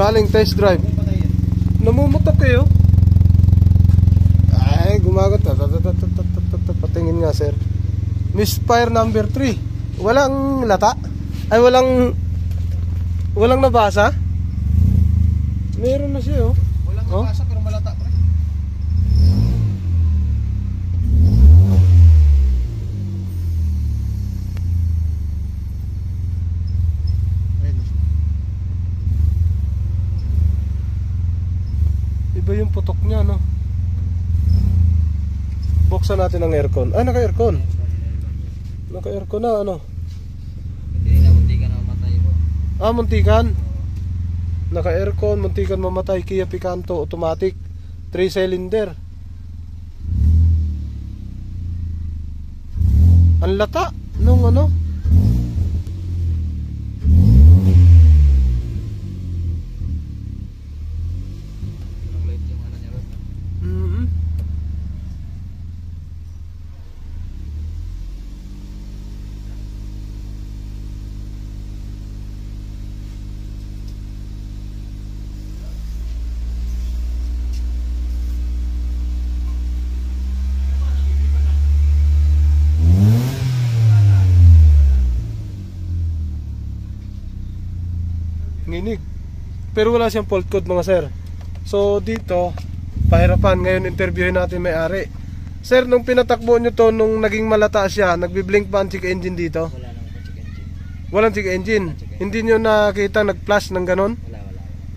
Galing test drive. Namumutok kayo. Ay, gumagot. Patingin nga, sir. Misfire number 3. Walang lata? Ay, walang nabasa? Meron na siya, oh. Walang nabasa, pero malata pa rin. Iba yung putok niya, no? Buksan natin ang aircon. Ay, naka-aircon. Naka-aircon na, ano? Hindi na, muntikan na mamatay po. Ah, muntikan. Naka-aircon, muntikan mamatay. Kia Picanto, automatic 3-cylinder. Ang lata nung ano. Ang light yung ano niya ron. Nginig. Pero wala siyang fault code, mga sir. So dito, pahirapan. Ngayon interviewin natin may-ari. Sir, nung pinatakbo nyo to, nung naging malata siya, nagbi-blink pa ang check engine dito? Wala naman po check engine. Walang check engine. Hindi nyo nakita nag-flash ng ganon? Wala.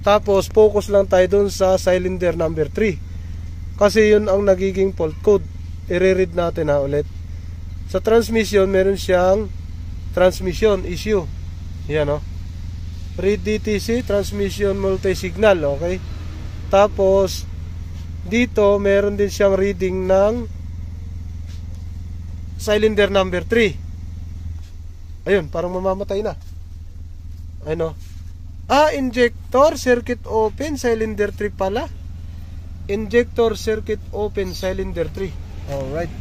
Tapos focus lang tayo dun sa cylinder number 3. Kasi yun ang nagiging fault code. I-read natin ha ulit. Sa transmission, meron siyang transmission issue. Yan o. Read DTC, transmission multi-signal, okay? Tapos dito meron din siyang reading ng cylinder number 3. Ayun, parang mamamatay na. Ayun o. Injector circuit open, cylinder 3 pala. Injector circuit open, cylinder 3. Alright.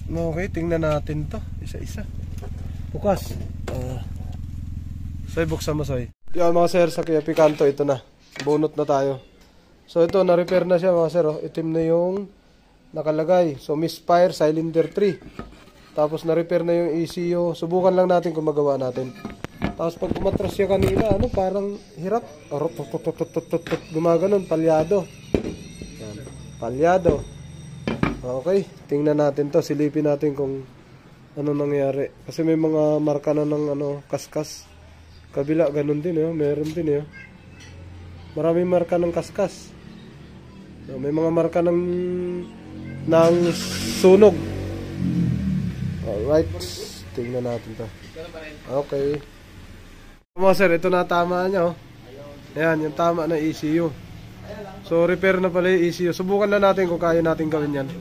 Okay, tingnan natin to isa-isa. Bukas. Soy, buksan mo, Soy. Yan mga sir, sa Kia Picanto, ito na. Bunot na tayo. So ito, na-repair na siya mga sir. Oh. Itim na yung nakalagay. So misfire, cylinder 3. Tapos na-repair na yung ECU. Subukan lang natin kung magawa natin. Tapos pag umatras siya kanina, ano, parang hirap. Gumaganon, palyado. Yan. Palyado. Okay, tingnan natin to. Silipin natin kung ano nangyari. Kasi may mga marka na ng ano, kaskas. Kabila, ganun din, meron din, maraming marka ng kaskas. May mga marka ng sunog. Alright, tingnan natin to. Okay. Mga sir, ito na tama niya, Ayan, yung tama na ECU. So, repair na pala yung ECU. Subukan na natin kung kaya natin gawin yan.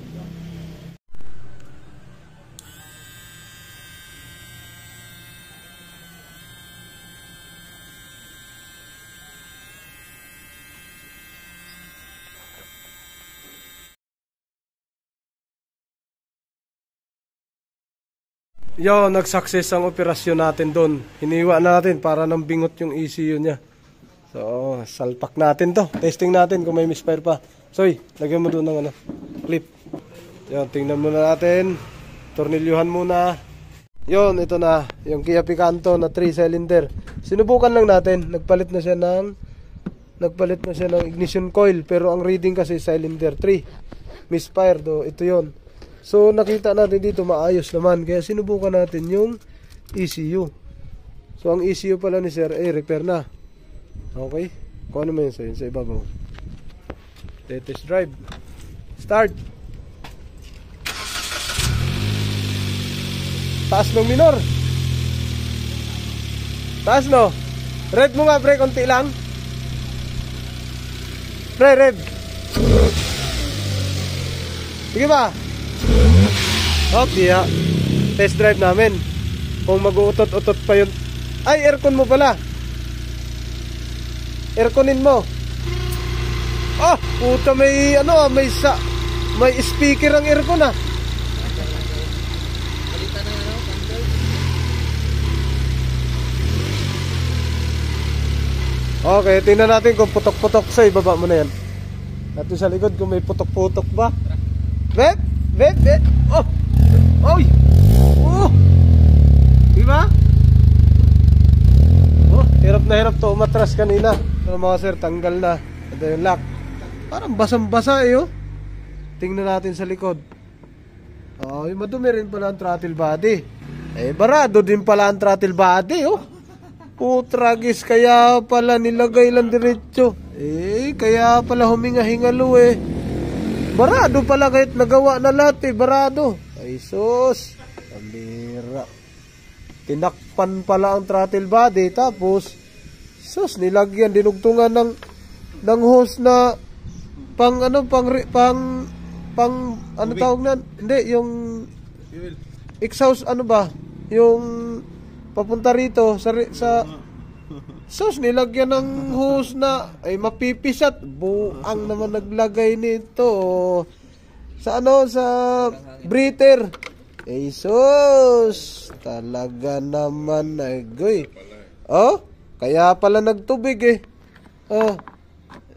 Yo, nag-success ang operasyon natin doon. Hiniwa natin para nang bingot yung ECU niya. So, salpak natin to. Testing natin kung may misfire pa. Soy, lagyan mo doon ng ano, clip. Yo, tingnan muna natin. Tornilyuhan muna. Yon, ito na. Yung Kia Picanto na 3-cylinder. Sinubukan lang natin. Nagpalit na siya ng ignition coil. Pero ang reading kasi cylinder 3. Misfire do. Ito yon. So nakita natin dito maayos naman. Kaya sinubukan natin yung ECU. So ang ECU pala ni Sir repair na. Okay. Kung ano man yun sa ibabaw. Test drive. Start. Taas ng minor. Taas no. Red mo nga pre, konti lang. Pre, red. Sige ba? Okay, test drive namin. Kung mag-uutot-utot pa yun. Ay, aircon mo pala. Airconin mo. Ah, puta, may ano, may speaker ang aircon ah. Okay, tingnan natin kung putok-putok sa ibaba mo na yan. At sa likod kung may putok-putok ba. Bep! Bep! Bep! Oh! Oy! Oh! Diba? Oh, hirap na hirap to umatras kanina. So mga sir, tanggal na. Ito yung lock. Parang basang-basa eh oh. Tingnan natin sa likod. Oh, madumi rin pala ang throttle body. Eh, barado din pala ang throttle body oh. Putragis, kaya pala nilagay lang diretso. Eh, kaya pala huminga-hingalo eh. Barado pala kahit nagawa na lahat eh, barado. Ay sus, pambira. Tinakpan pala ang throttle body, tapos sus, nilagyan, dinugtungan ng hose na pang ano, pang ano tawag na? Hindi, yung exhaust ano ba? Yung papunta rito sa sus, nilagyan ng hose na ay mapipisat. Buang naman naglagay nito sa ano, sa breather. Ay sus, talaga naman agoy. Oh, kaya pala nagtubig eh. Oh,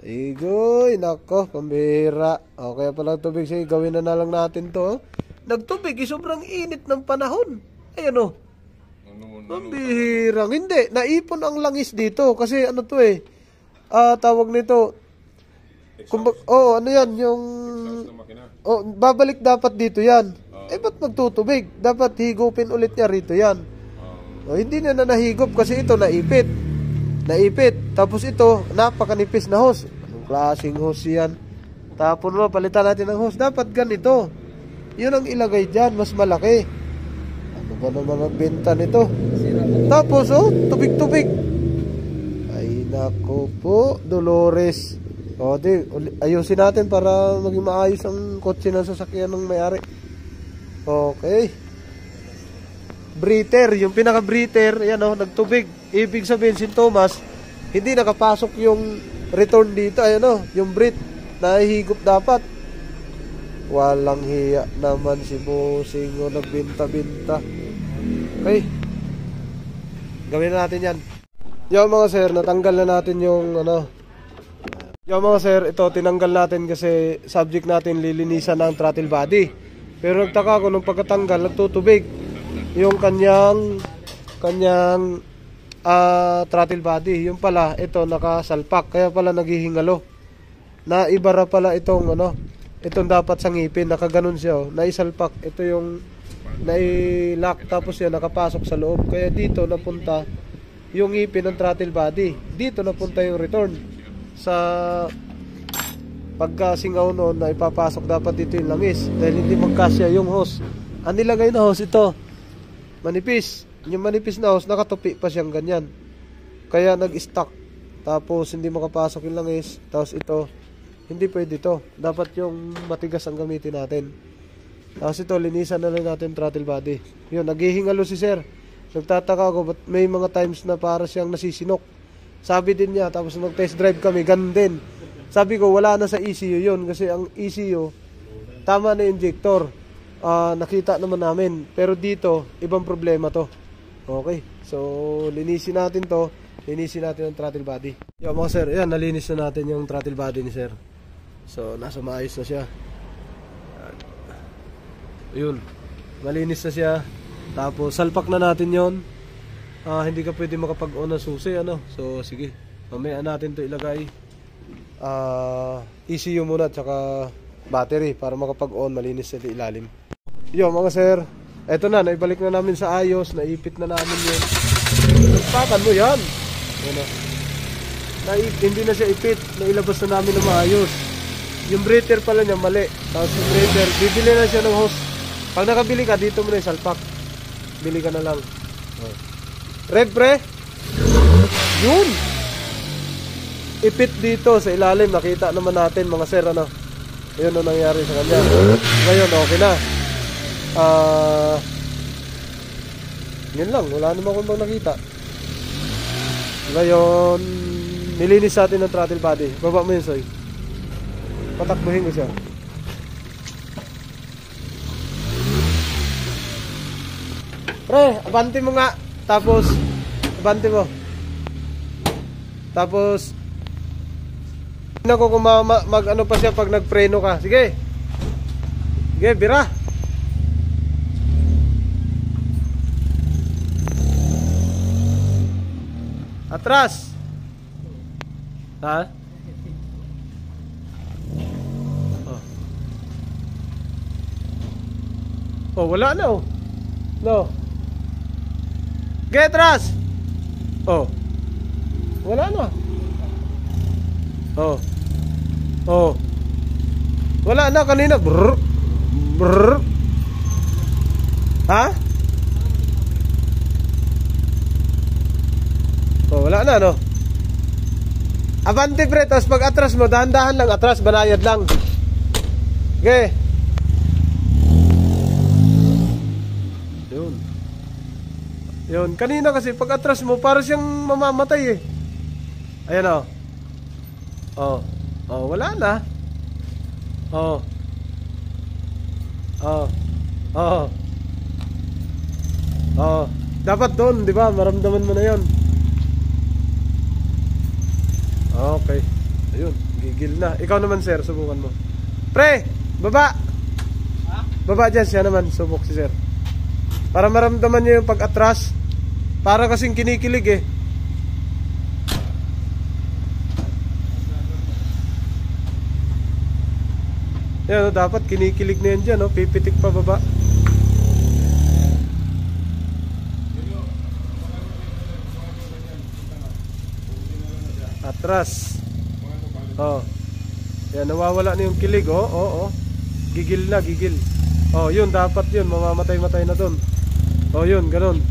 igoy, nako, pambira. Oh, kaya pala nagtubig siya, gawin na lang natin to. Nagtubig, sobrang init ng panahon. Ayan oh. Pambihirang. Hindi, naipon ang langis dito. Kasi ano to eh. Tawag nito. Ano yan, yung babalik dapat dito yan. Ba't magtutubig? Dapat higupin ulit niya rito yan. Hindi na nahigop kasi ito naipit. Tapos ito, napakanipis na hose. Anong klaseng hose yan? Tapos palitan natin ng hose. Dapat ganito. Yun ang ilagay dyan, mas malaki. Ano ba naman ang benta nito? Tapos tubig-tubig. Ay nako po, Dolores. Ayusin natin para maging maayos ang kotse ng sasakyan ng may-ari. Okay. Breather, yung pinaka-breather, yan nagtubig. Ibig sabihin, si Thomas, hindi nakapasok yung return dito. Ayan yung breath, nahihigop dapat. Walang hiya naman si Bossing nagbinta-binta. Okay. Gawin na natin yan. Yo mga sir, natanggal na natin yung Yo mga sir, ito tinanggal natin kasi subject natin lilinisan ng throttle body. Pero nagtaka ko nung pagkatanggal, nagtutubig yung kanyang throttle body. Yung pala, ito nakasalpak, kaya pala naghihingalo. Naibara pala itong itong dapat sa ngipin, nakaganon siya naisalpak. Ito yung nai-lock, tapos yan nakapasok sa loob. Kaya dito napunta yung ngipin ng throttle body. Dito napunta yung return. Sa pagkasingaw noon na ipapasok dapat dito yung langis. Dahil hindi magkasya yung hose. Ang nilagay na hose ito, manipis. Yung manipis na hose, nakatupi pa siyang ganyan. Kaya nag-stuck. Tapos hindi makapasok yung langis. Tapos ito, hindi pwede ito. Dapat yung matigas ang gamitin natin. Tapos ito, linisan na lang natin throttle body. Yun, naghihingalo si sir. Nagtataka ako, ba't may mga times na para siyang nasisinok. Sabi din niya, tapos nag-test drive kami, ganun din. Sabi ko, wala na sa ECU yun. Kasi ang ECU, tama na injector. Nakita naman namin. Pero dito, ibang problema to. Okay, so linisin natin to. Linisin natin ang throttle body. Yo mga sir, yan, nalinis na natin yung throttle body ni sir. So, nasa maayos na siya. Yun, malinis na siya. Tapos, salpak na natin yon. Hindi ka pwede makapag-on ng susi, So, sige, mamaya natin to ilagay. ECU muna, tsaka battery para makapag-on, malinis sa ilalim. Yo mga sir, eto na, naibalik na namin sa ayos. Naipit na namin yun. Pakan mo yan. Hindi na siya ipit. Nailabas na namin na maayos. Yung breather pala niya mali. Tapos yung breather, bibili na siya ng hose. Pag nakabili ka, dito mo na yung salpak. Bili ka na lang. Red pre. Yun. Ipit dito sa ilalim. Nakita naman natin mga sir. Yun ang nangyari sa kanya. Ngayon okay na. Yun lang. Wala naman akong bang nakita. Ngayon nilinis natin ng throttle body. Baba mo yun, Soy. Patakbuhin ko siya. Pre, abante mo nga. Tapos abante mo. Tapos tingnan ko kung mag ano pa siya pag nagpreno ka. Sige. Sige, bira. Atras. Ha? Oh. Oh, wala na oh. No. Sige, atras. Oh. Wala na. Oh. Oh. Wala na kanina. Brrr. Brrr. Ha? Oh, wala na no. Abante pre, tapos pag atras mo, dahan-dahan lang atras, banayad lang. Okay. Yun. Yun, kanina kasi pag atras mo, para siyang mamamatay eh. Ayan o. Oh. Oh, wala na. Oh. Oh. Oh. Oh. Dapat doon, di ba? Maramdaman mo na yun. Okay. Ayun, gigil na. Ikaw naman sir, subukan mo. Pre, baba. Baba dyan, siya naman, subok si sir. Para maramdaman niyo yung pag-atras. Para kasing kinikilig eh. Yan, dapat kinikilig na yan dyan, no? Pipitik pa baba. Atras. Oh. Yan, nawawala na yung kilig, oh. Oh, oh. Gigil na, gigil. Oh, yun, dapat yun. Mamamatay-matay na dun. Oh, yun, ganun.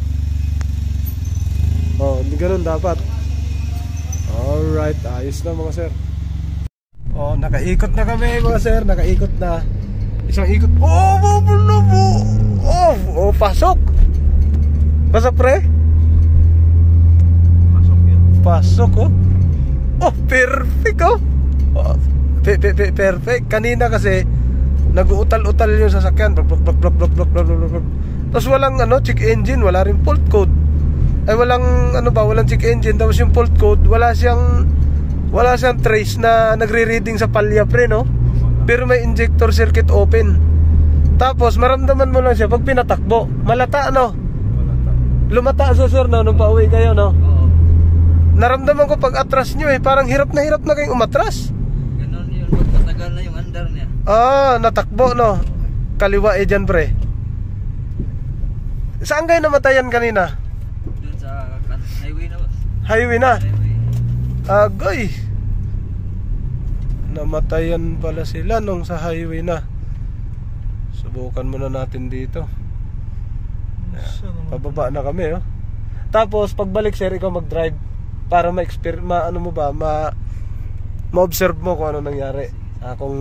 Oh, ganun dapat. Alright, ayos na mga sir. Oh, nakaikot na kami mga sir. Nakaikot na. Isang ikot. Oh, oh, pasok. Pasok pre? Pasok yun. Pasok, oh. Oh, perfect oh. Oh, perfect. Kanina kasi nag-uutal-utal yung sasakyan. Tapos walang ano, check engine, wala rin fault code. Ay walang ano ba, walang check engine. Tapos yung fault code, wala siyang trace na nagre-reading sa palya pre, no? Pero may injector circuit open. Tapos maramdaman mo lang siya pag pinatakbo. Malata no? Malata. Lumata sa sir no, nung pauwi kayo no? Oo. Naramdaman ko pag atras nyo eh, parang hirap na kayong umatras. Ganun yun, magpatagal na yung andar niya. Ah, natakbo no. Kaliwa eh dyan pre. Saan kayo namatayan kanina? Doon sa highway na boss. Highway na. Highway. Agoy. Namatayan pala sila nung sa highway na. Subukan muna natin dito. Pababa na kami oh. Tapos pagbalik sir, ikaw mag-drive para ano mo ba, ma-observe mo kung ano nangyari. Kung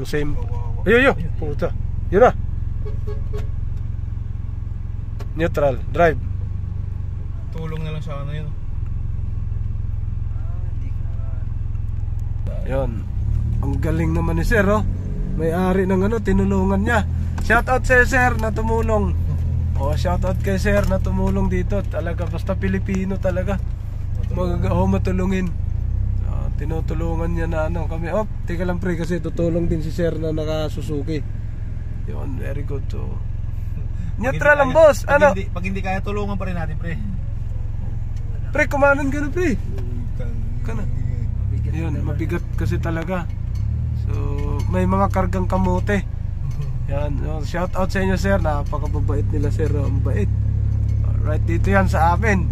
same. Ayo, puta. Yun na. Neutral, drive. Tulong na lang sa ano yun. Yun. Ang galing naman ni sir oh. May-ari ng ano, tinulungan niya. Shoutout sa sir na tumulong. Oh, shoutout kay sir na tumulong dito. Talaga, basta Pilipino talaga. Matulungin. Tinutulungan niya na ano kami. Oh, teka lang pre, kasi tutulong din si sir na naka-Suzuki. Yun, very good to. Neutral lang boss. Ano? Pag hindi kaya tulungan pa rin natin pre. Pre, kumanan ka na pre. Kana. Yun, mabigat kasi talaga. So, may mga kargang kamote. Yan, shout out sa inyo sir. Napakababait nila sir. Ang bait. Alright, dito yan sa amin.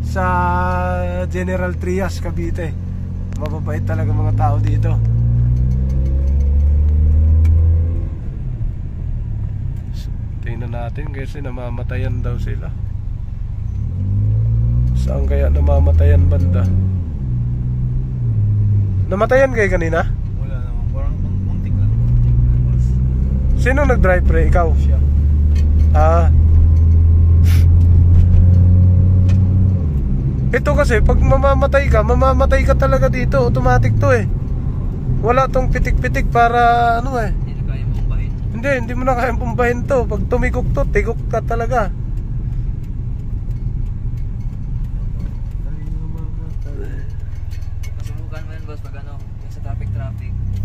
Sa General Trias, Cavite. Mababait talaga mga tao dito. So, tingnan natin kasi namamatayan daw sila. Saan kaya namamatayan banda? Namatayan kayo kanina? Wala naman, parang muntik lang. Sino nag-drive pre? Ikaw? Siya. Ito kasi pag mamamatay ka talaga dito. Automatic to eh. Wala tong pitik-pitik para ano eh. Hindi na kaya pumbahin. Hindi mo na kaya pumbahin to. Pag tumigok to, tigok ka talaga.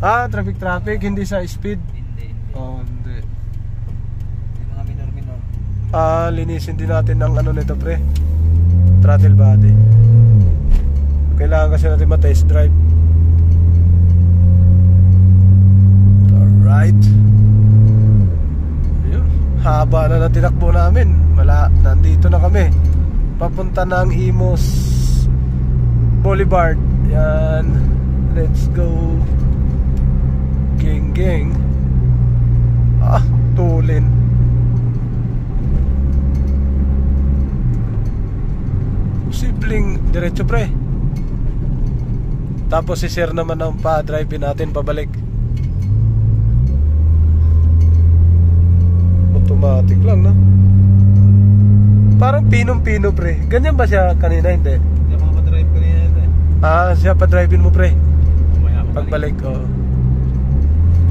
Traffic, hindi sa speed. Hindi. Oh, hindi. Yung mga minor. Linisin din natin ang ano nito, pre. Throttle body. Kailangan kasi natin ma-test drive. Alright. Ayun. Haba na ng tinakbo namin. Nandito na kami. Papunta ng Imus Boulevard. Yan. Let's go. Gang. Tulin. Simpleng diretso, pre. Tapos si sir naman ang pa-drive natin pabalik. Automatic lang, no? Parang pinong-pino, pre. Ganyan ba siya kanina? Hindi. Hindi mga pa-drive kanina ito eh. Siya pa-drivein mo, pre. Mamaya ako Pagbalik, oo.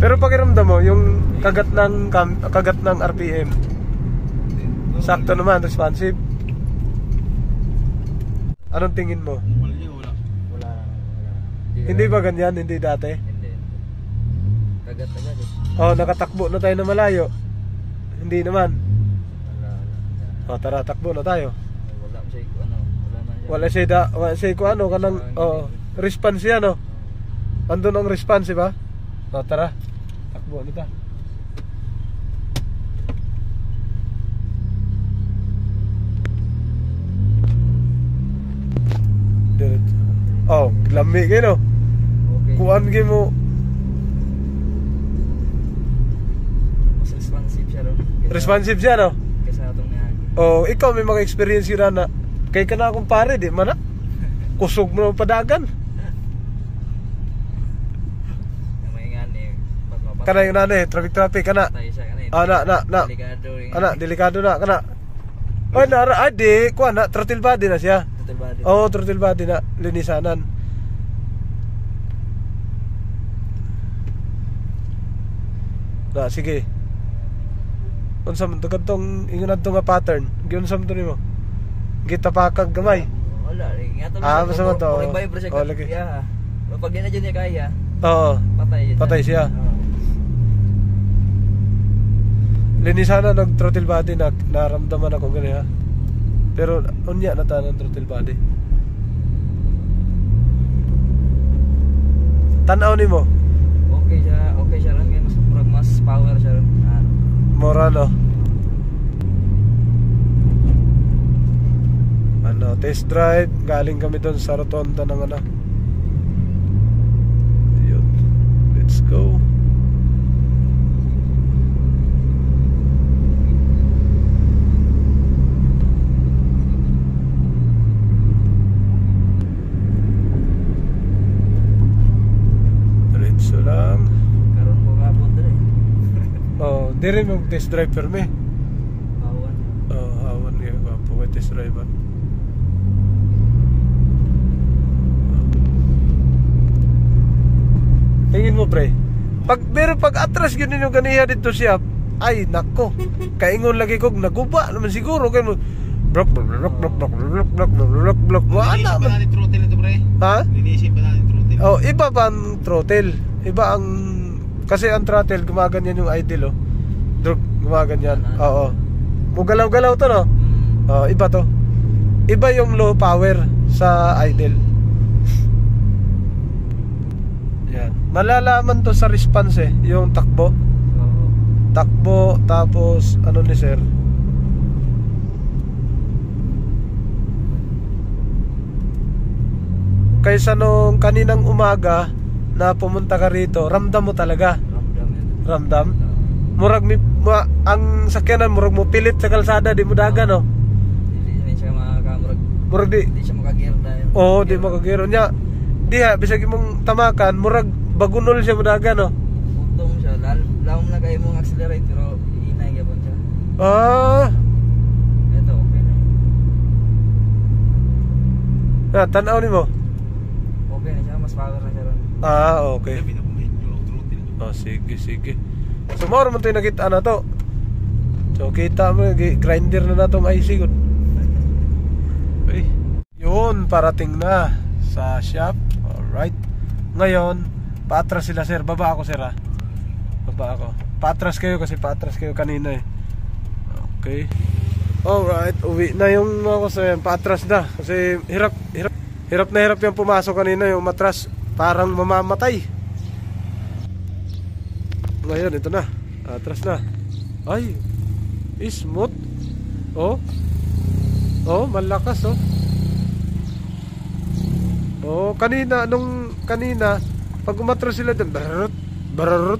Pero pakiramdam mo, yung kagat ng RPM, sakto naman, responsive. Anong tingin mo? Wala. Hindi ba ganyan? Hindi dati? Hindi. Kagat-kagat eh. Nakatakbo na tayo na malayo. Hindi naman. Wala. Tara, takbo na tayo. Wala siya ano. Wala siya ko ano kanang response yan, no? Andun ang response, ba? Tara. Takbo na ta. Lami kayo, no? Okay. Kuan kayo mo. Mas responsive siya ron. Responsive siya, no? Kesa atong niyagi. Ikaw may mga experience yun na kay ka na akong pare, di man na? Kusog mo ng padagan. May nga ni. Kana yung nane, traffic, kana. Patay siya kanina. Na. Delikado rin. Delikado na, kana. Kuan na, throttle body na siya. Total body. Throttle body na, linisanan. Sige. Unsa man to kadtong ingon adto nga pattern? Giunsa man to nimo? Gitapakag gamay. Wala, nga to. Basta mo to. Vibe siya. Lagi. Yeah. Pag di na dyan niya kaya, Patay patay siya. Linisanan ng throttle body na naramdaman ako gani, ha. Pero unya na ta ng throttle body. Tanaw nimo. Okay siya lang, mas power siya ron. Morano. Test drive, galing kami doon sa rotonda ng Ayun. Let's go. Diretso lang. Karon ko nga po dre. Di rin mag-test drive per me. Awan. Awan nga gwapo ka test drive. Tingin mo, pre. Pag atras yun yung ganiya dito siya, ay nako. Kaingon lagi kog naguba naman siguro kay mo. Blok. Wala man. Natin throttle nito, pre. Ha? Linisin pa natin throttle. Iba pa ang throttle. Iba ang kasi ang throttle gumaganyan yung idle, gumaganyan. Oo. Mugalaw-galaw to, no? Iba to. Iba yung low power sa idle. Yan. Malalaman to sa response yung takbo. Takbo, tapos ano ni sir? Kaysa nung kaninang umaga na pumunta ka rito, ramdam mo talaga. Ramdam. Murag ang sakyanan murag mo pilit sa kalsada, di mo daga, no? Hindi siya makakamurag. Murag Hindi siya makagir dahil. di makagiro niya. Diha bisag imong tamakan, murag bagunol siya mo daga, no? Utong siya. Lalo na kayo mong accelerate pero inay gapon siya. Ito okay na. Tanaw nimo. Okay na siya, mas power na siya ron. Okay. Sige. So mao man tayo nakita na to. So kita mo grinder na natong IC gud. Okay. Yun, parating na sa shop. Alright. Ngayon, Paatras sila sir. Baba ako sir ha. Baba ako. Paatras kayo kasi paatras kayo kanina eh. Okay. Alright, uwi na yung mga sir. Paatras na. Kasi hirap na hirap yung pumasok kanina. Yung matras parang mamamatay. Ngayon ito na. Atras na. Ay, smooth. Oh. Oh, malakas oh. Oh, kanina pag umatras sila doon, bararut.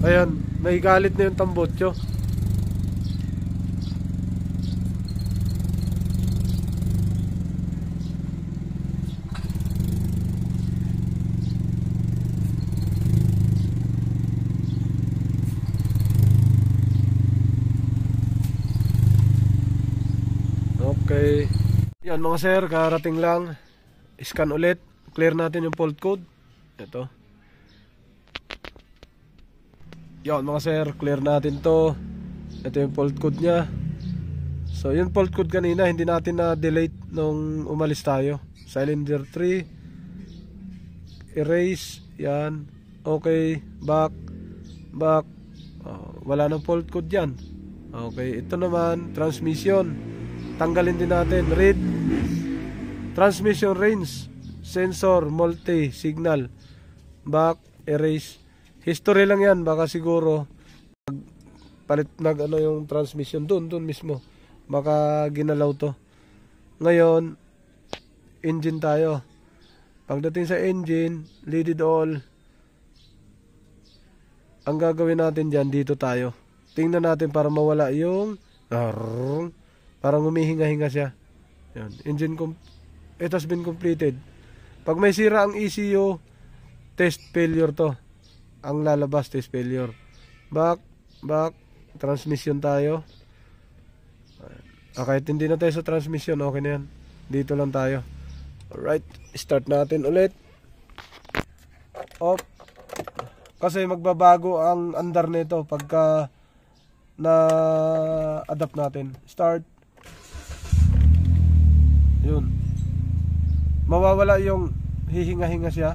Ayan, may galit na yung tambotso. Okay. Yan mga sir, karating lang. Scan ulit. Clear natin yung fault code. Ito. Yan mga sir, clear natin to. Ito yung fault code nya. So yung fault code kanina, hindi natin na-delete nung umalis tayo. Cylinder 3. Erase. Yan. Okay. Back. Wala nang fault code yan. Okay. Ito naman, transmission. Tanggalin din natin. Read. Transmission range. Sensor. Multi. Signal. Back. Erase. History lang yan. Baka siguro palit yung transmission doon mismo. Baka ginalaw to. Ngayon, engine tayo. Pagdating sa engine, leaded all. Ang gagawin natin dyan, dito tayo. Tingnan natin para mawala yung parang humihinga-hinga siya. Yan. It has been completed. Pag may sira ang ECU, test failure to. Ang lalabas, test failure. Back. Transmission tayo. Kahit hindi na tayo sa transmission, okay na yan. Dito lang tayo. Alright, start natin ulit. Off. Kasi magbabago ang andar nito pagka na-adapt natin. Start. Yun. Mawawala yung hihinga-hinga siya.